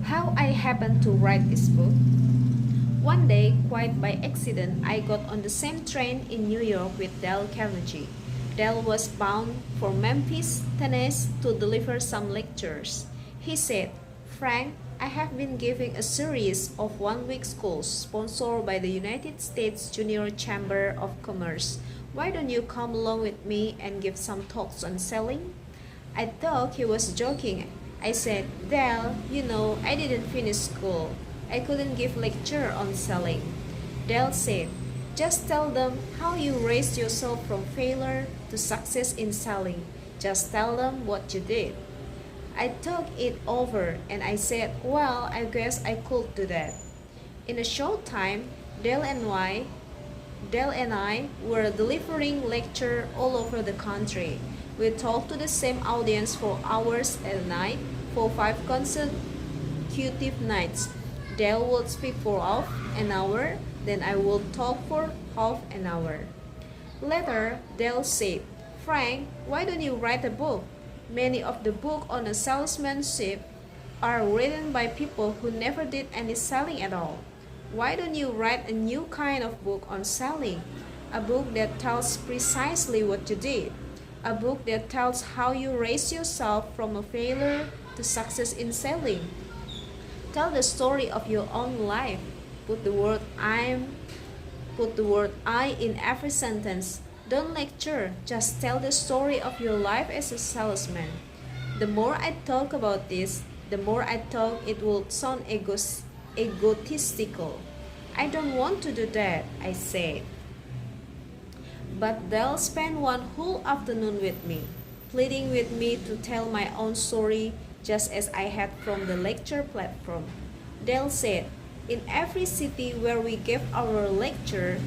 How I happened to write this book? One day, quite by accident, I got on the same train in New York with Dale Carnegie. Dale was bound for Memphis, Tennessee to deliver some lectures. He said, "Frank, I have been giving a series of one-week schools sponsored by the United States Junior Chamber of Commerce. Why don't you come along with me and give some talks on selling?" I thought he was joking. I said, "Dale, I didn't finish school. I couldn't give lecture on selling." Dale said, "Just tell them how you raised yourself from failure to success in selling. Just tell them what you did." I thought it over and I said, "Well, I guess I could do that." In a short time, Dale and I were delivering lecture all over the country. We talked to the same audience for hours a night for 5 consecutive nights. Dale would speak for half an hour, then I would talk for half an hour. Later, Dale said, "Frank, why don't you write a book? Many of the books on salesmanship are written by people who never did any selling at all. Why don't you write a new kind of book on selling? A book that tells precisely what you did. A book that tells how you raised yourself from a failure to success in selling. Tell the story of your own life. Put the word I in every sentence. Don't lecture, just tell the story of your life as a salesman." The more I talk about this, the more I thought it would sound egotistical. "I don't want to do that," I said. But Dale spent one whole afternoon with me, pleading with me to tell my own story just as I had from the lecture platform. Dale said, "In every city where we gave our lecture,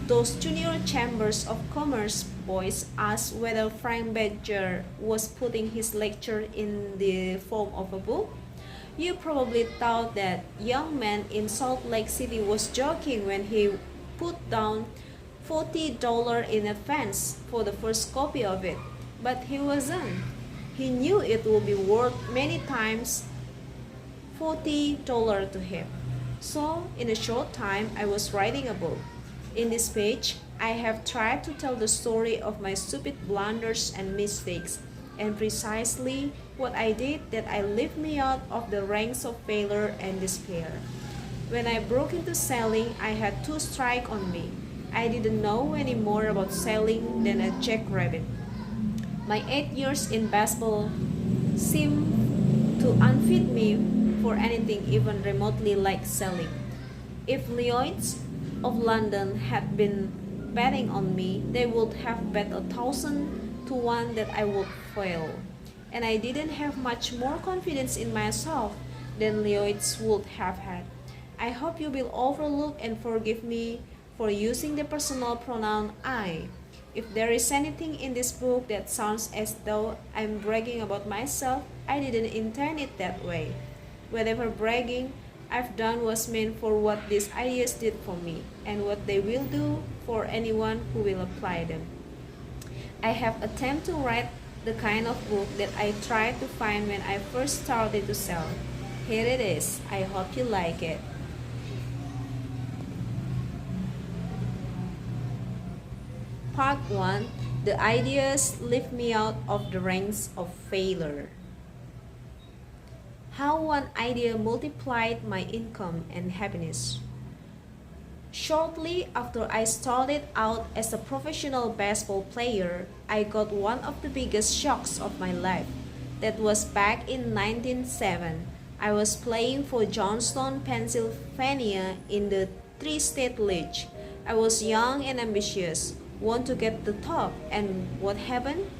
those junior chambers of commerce boys asked whether Frank Badger was putting his lecture in the form of a book. You probably thought that young man in Salt Lake City was joking when he put down $40 in advance for the first copy of it, but he wasn't. He knew it would be worth many times $40 to him. So, in a short time, I was writing a book. In this page, I have tried to tell the story of my stupid blunders and mistakes, and precisely what I did that I lifted me out of the ranks of failure and despair. When I broke into selling, I had two strikes on me. I didn't know any more about selling than a jackrabbit. My 8 years in baseball seemed to unfit me for anything even remotely like selling. If Lloyd's of London had been betting on me, they would have bet 1,000 to 1 that I would fail. And I didn't have much more confidence in myself than Lloyd's would have had. I hope you will overlook and forgive me for using the personal pronoun I. If there is anything in this book that sounds as though I'm bragging about myself, I didn't intend it that way. Whatever bragging I've done was meant for what these ideas did for me, and what they will do for anyone who will apply them. I have attempted to write the kind of book that I tried to find when I first started to sell. Here it is. I hope you like it. Part 1. The ideas lift me out of the ranks of failure. How one idea multiplied my income and happiness. Shortly after I started out as a professional baseball player, I got one of the biggest shocks of my life. That was back in 1907. I was playing for Johnstown, Pennsylvania in the Tri-State League. I was young and ambitious, want to get the top, and what happened?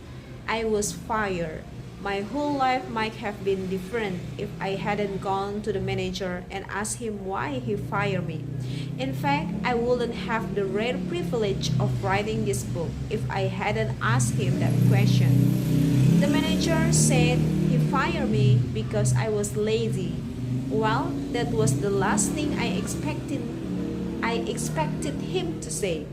I was fired. My whole life might have been different if I hadn't gone to the manager and asked him why he fired me. In fact, I wouldn't have the rare privilege of writing this book if I hadn't asked him that question. The manager said he fired me because I was lazy. Well, that was the last thing I expected him to say.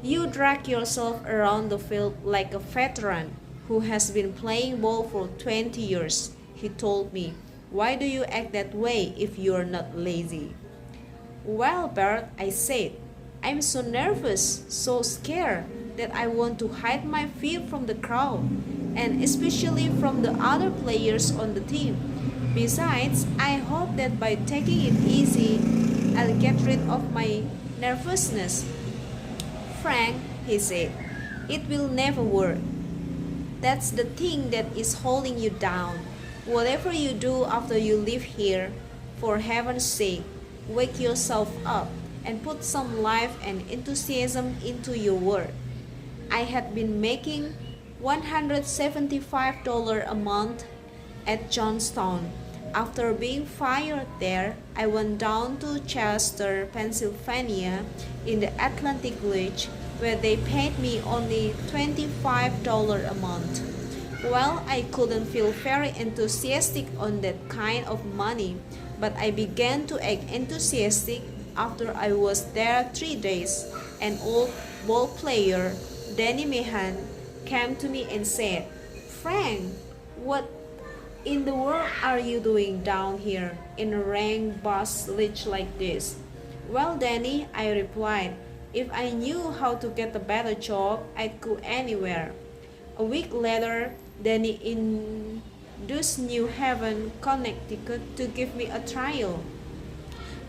"You drag yourself around the field like a veteran who has been playing ball for 20 years, he told me. Why do you act that way if you're not lazy? Well, Bert, I said, I'm so nervous, so scared that I want to hide my fear from the crowd, and especially from the other players on the team. Besides, I hope that by taking it easy, I'll get rid of my nervousness. Frank, he said, it will never work. That's the thing that is holding you down. Whatever you do after you leave here, for heaven's sake, wake yourself up and put some life and enthusiasm into your work. I had been making $175 a month at Johnstown. After being fired there, I went down to Chester, Pennsylvania in the Atlantic Village where they paid me only $25 a month. Well, I couldn't feel very enthusiastic on that kind of money, but I began to act enthusiastic after I was there 3 days. An old ball player, Danny Meehan, came to me and said, Frank, what in the world are you doing down here in a rank bus village like this? Well, Danny, I replied, if I knew how to get a better job, I'd go anywhere. A week later, Danny induced New Haven, Connecticut to give me a trial.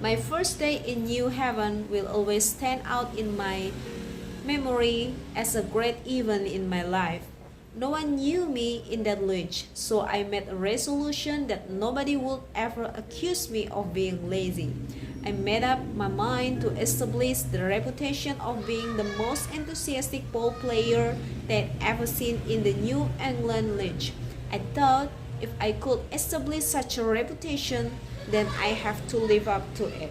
My first day in New Haven will always stand out in my memory as a great event in my life. No one knew me in that village, so I made a resolution that nobody would ever accuse me of being lazy. I made up my mind to establish the reputation of being the most enthusiastic ball player they'd ever seen in the New England League. I thought if I could establish such a reputation, then I have to live up to it.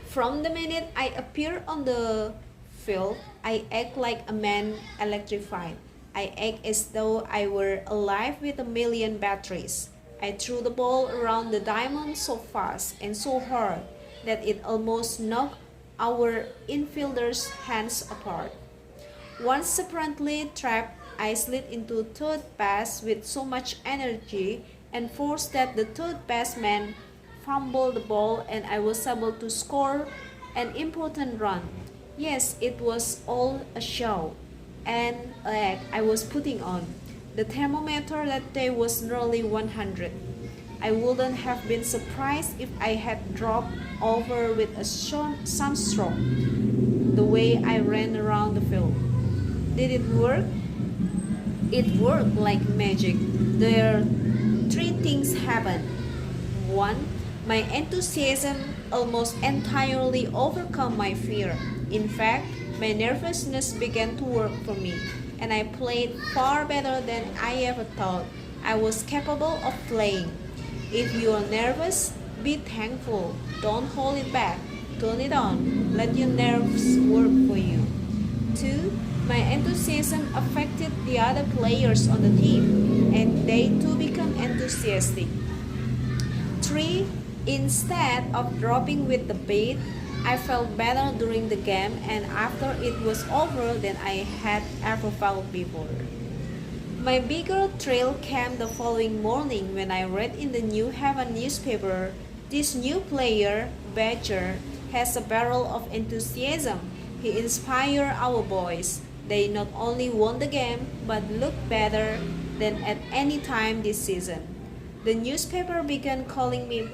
From the minute I appear on the field, I act like a man electrified. I act as though I were alive with a million batteries. I threw the ball around the diamond so fast and so hard that it almost knocked our infielders' hands apart. Once apparently trapped, I slid into third base with so much energy and force that the third baseman fumbled the ball and I was able to score an important run. Yes, it was all a show and an act I was putting on. The thermometer that day was nearly 100. I wouldn't have been surprised if I had dropped over with a sunstroke the way I ran around the field. Did it work? It worked like magic. There 3 things happened. 1. My enthusiasm almost entirely overcome my fear. In fact, my nervousness began to work for me, and I played far better than I ever thought I was capable of playing. If you are nervous, be thankful. Don't hold it back. Turn it on. Let your nerves work for you. 2. My enthusiasm affected the other players on the team, and they too become enthusiastic. 3. Instead of dropping with the beat, I felt better during the game and after it was over than I had ever felt before. My bigger thrill came the following morning when I read in the New Haven newspaper, this new player, Badger, has a barrel of enthusiasm. He inspired our boys. They not only won the game, but looked better than at any time this season. The newspaper began calling me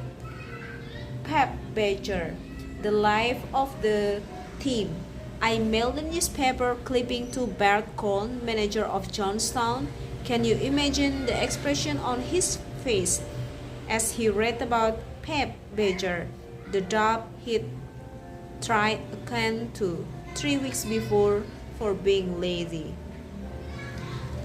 Pep Badger, the life of the team. I mailed the newspaper clipping to Bert Cohn, manager of Johnstown. Can you imagine the expression on his face as he read about Pep Badger, the job he'd tried again to 3 weeks before for being lazy?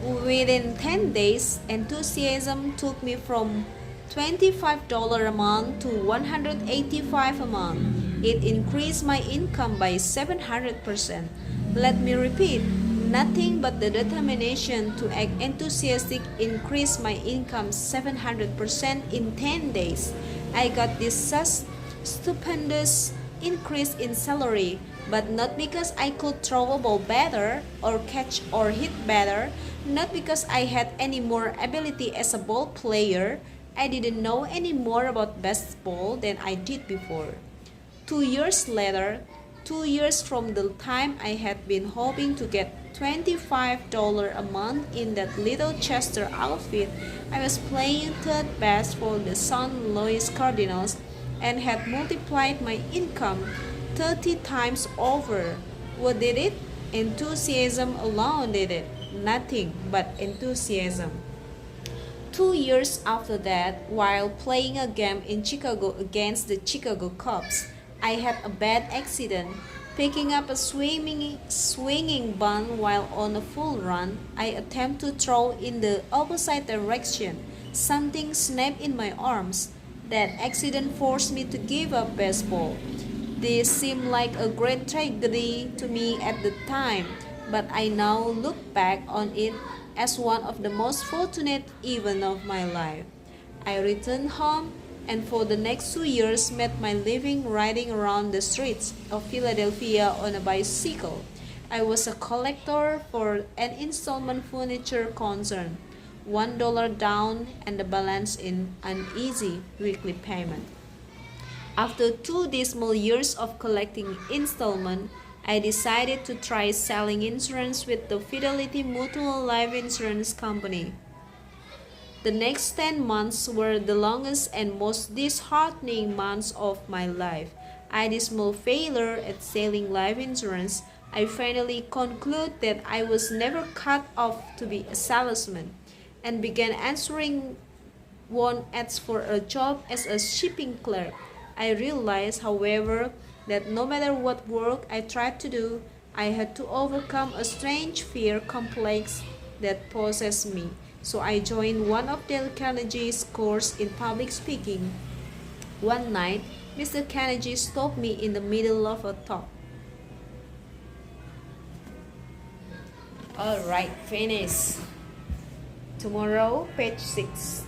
Within 10 days, enthusiasm took me from $25 a month to $185 a month. It increased my income by 700%. Let me repeat, nothing but the determination to act enthusiastic increased my income 700% in 10 days. I got this stupendous increase in salary, but not because I could throw a ball better or catch or hit better, not because I had any more ability as a ball player, I didn't know any more about baseball than I did before. 2 years later, 2 years from the time I had been hoping to get $25 a month in that little Chester outfit, I was playing third base for the St. Louis Cardinals and had multiplied my income 30 times over. What did it? Enthusiasm alone did it. Nothing but enthusiasm. 2 years after that, while playing a game in Chicago against the Chicago Cubs, I had a bad accident. Picking up a swinging bunt while on a full run, I attempt to throw in the opposite direction. Something snapped in my arms. That accident forced me to give up baseball. This seemed like a great tragedy to me at the time, but I now look back on it as one of the most fortunate events of my life. I returned home and for the next 2 years made my living riding around the streets of Philadelphia on a bicycle. I was a collector for an installment furniture concern, $1 down and the balance in an easy weekly payment. After 2 dismal years of collecting installment, I decided to try selling insurance with the Fidelity Mutual Life Insurance Company. The next 10 months were the longest and most disheartening months of my life. I dismal failure at selling life insurance. I finally concluded that I was never cut off to be a salesman and began answering one ads for a job as a shipping clerk. I realized, however, that no matter what work I tried to do, I had to overcome a strange fear complex that possessed me. So I joined one of Dale Carnegie's course in public speaking. One night, Mr. Carnegie stopped me in the middle of a talk. Alright, finish. Tomorrow, page 6.